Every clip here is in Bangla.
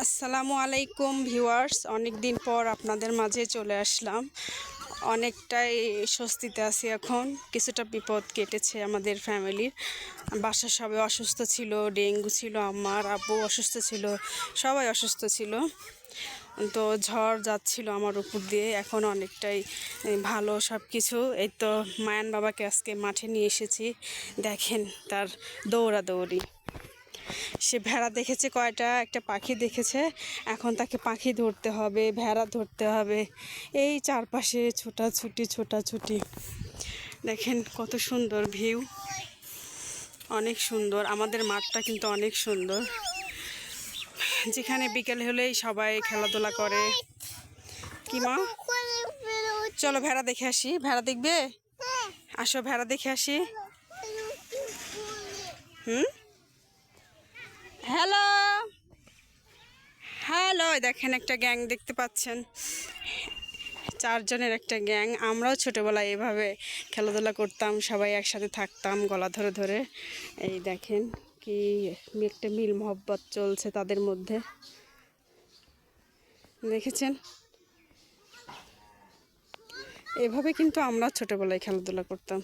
আসসালামু আলাইকুম ভিউয়ার্স, অনেক দিন পর আপনাদের মাঝে চলে আসলাম। অনেকটাই স্বস্তিতে আছি এখন। কিছুটা বিপদ কেটেছে আমাদের ফ্যামিলির। বাসার সবাই অসুস্থ ছিল, ডেঙ্গু ছিল, আমার আব্বু অসুস্থ ছিল, সবাই অসুস্থ ছিল। তো ঝড় যাচ্ছিল আমার উপর দিয়ে, এখন অনেকটাই ভালো সব কিছু। এই তো মায়ান বাবাকে আজকে মাঠে নিয়ে এসেছি, দেখেন তার দৌড়াদৌড়ি। সে ভেড়া দেখেছে কয়টা, একটা পাখি দেখেছে, এখন তাকে পাখি ধরতে হবে, ভেড়া ধরতে হবে। এই চারপাশে ছোটাছুটি দেখেন কত সুন্দর ভিউ, অনেক সুন্দর। আমাদের মাঠটা কিন্তু অনেক সুন্দর, যেখানে বিকেল হলেই সবাই খেলাধুলা করে। কি মা, চলো ভেড়া দেখে আসি। ভেড়া দেখবে? আসো ভেড়া দেখে আসি। হ্যালো হ্যালো, দেখেন একটা গ্যাং দেখতে পাচ্ছেন, 4 জনের একটা গ্যাং। আমরাও ছোটোবেলায় এভাবে খেলাধুলা করতাম, সবাই একসাথে থাকতাম গলা ধরে ধরে। এই দেখেন কি একটা মিল মহব্বত চলছে তাদের মধ্যে, দেখেছেন? এভাবে কিন্তু আমরা ছোটোবেলায় খেলাধুলা করতাম।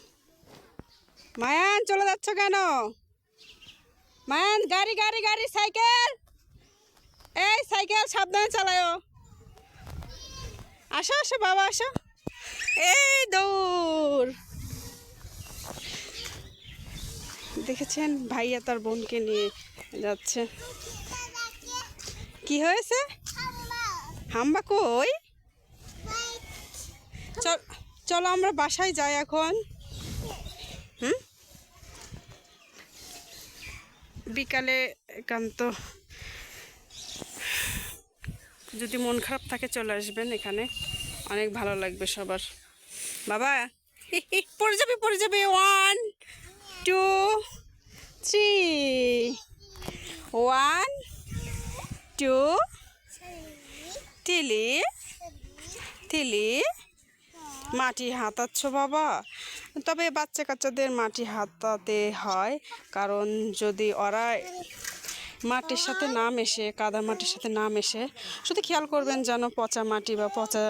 মায়ান চলে যাচ্ছ কেন? মায়ান, গাড়ি গাড়ি গাড়ি, সাইকেল, এই সাইকেল সাবধানে চালায়ও। আসো আসো বাবা আসো, এই দৌড়। দেখেছেন ভাইয়া তার বোনকে নিয়ে যাচ্ছে। কি হয়েছে? হাম্বা কই? চলো আমরা বাসায় যাই এখন। বিকালে একান্ত যদি মন খারাপ থাকে চলে আসবেন এখানে, অনেক ভালো লাগবে সবার। বাবা পড়ে যাবে 1 2 3, 1 2, তিলি তিলি। মাটি হাতাচ্ছ বাবা? তবে বাচ্চা কাচ্চাদের মাটি হাতাতে হয়, কারণ যদি ওরা মাটির সাথে না মেশে, কাদা মাটির সাথে না মেশে, শুধু খেয়াল করবেন যেন পচা মাটি বা পচা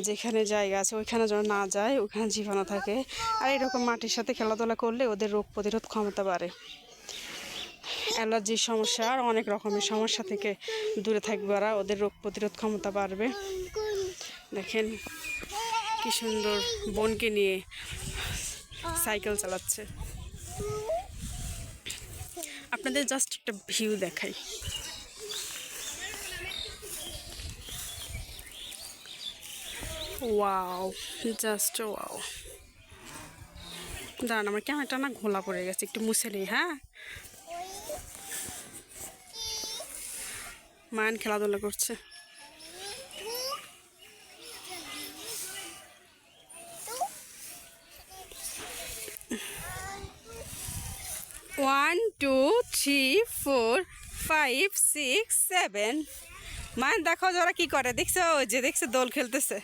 যেখানে জায়গা আছে ওইখানে যেন না যায়, ওইখানে জীবাণু থাকে। আর এরকম মাটির সাথে খেলাধুলা করলে ওদের রোগ প্রতিরোধ ক্ষমতা বাড়ে, অ্যালার্জির সমস্যা আর অনেক রকমের সমস্যা থেকে দূরে থাকবে ওরা, ওদের রোগ প্রতিরোধ ক্ষমতা বাড়বে। দেখেন কি সুন্দর বোনকে নিয়ে সাইকেল চালাচ্ছে। আপনাদের জাস্ট একটা ভিউ দেখাই। Wow, just wow. দাঁড়ান, আমার ক্যামেরাটা না ঘোলা পড়ে গেছে, একটু মুছে নিই। হ্যাঁ, মায়ান খেলাধুলা করছে। ওয়ান 2 3 4 5 6 7। মায়ান দেখো ওরা কি করে, দেখছো? ওই যে দেখছো দোল খেলতেছে।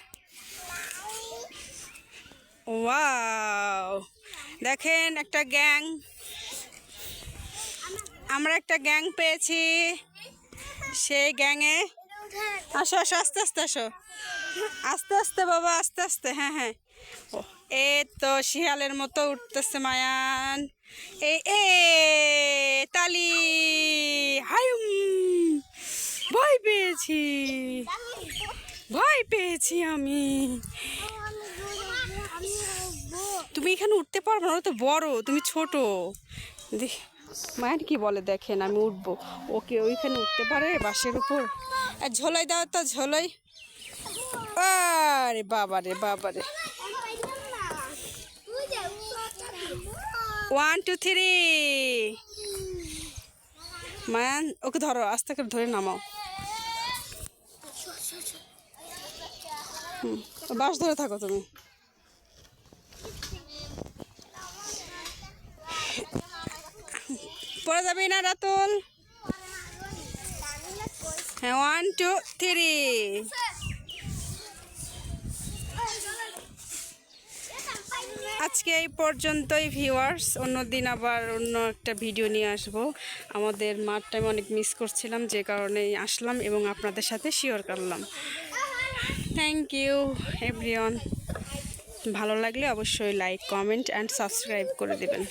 ওয়াও, দেখেন একটা গ্যাং, আমরা একটা গ্যাং পেয়েছি। সেই গ্যাংয়ে আসো আসো, আস্তে আস্তে আসো, আস্তে আস্তে বাবা, আস্তে আস্তে। হ্যাঁ হ্যাঁ, ও এই তো শিয়ালের মতো উঠতেছে মায়ান। এ তালি, হায়ুম, ভয় পেয়েছি, ভয় পেয়েছি আমি। তুমি এখানে উঠতে পারবে না, তো বড়, তুমি ছোট। দেখ মায়ের কি বলে, দেখেন আমি উঠবো, ওকে ওইখানে উঠতে পারে বাসের উপর। আর ঝোলাই দাও তো, ঝোলাই। আরে বাবা রে বাবা রে। 1 2 3। মায়ান ওকে ধরো, আস্তে করে ধরে নামাও। বাস ধরে থাকো তুমি। পড়ে যাবে না রাতুল। হ্যাঁ 1 2 3। আজকে এই পর্যন্তই ভিউয়ার্স, অন্যদিন আবার অন্য একটা ভিডিও নিয়ে আসব। আমাদের মাঠটা আমি অনেক মিস করছিলাম, যে কারণেই আসলাম এবং আপনাদের সাথে শেয়ার করলাম। Thank you everyone. ভালো লাগলে অবশ্যই লাইক, কমেন্ট অ্যান্ড সাবস্ক্রাইব করে দেবেন।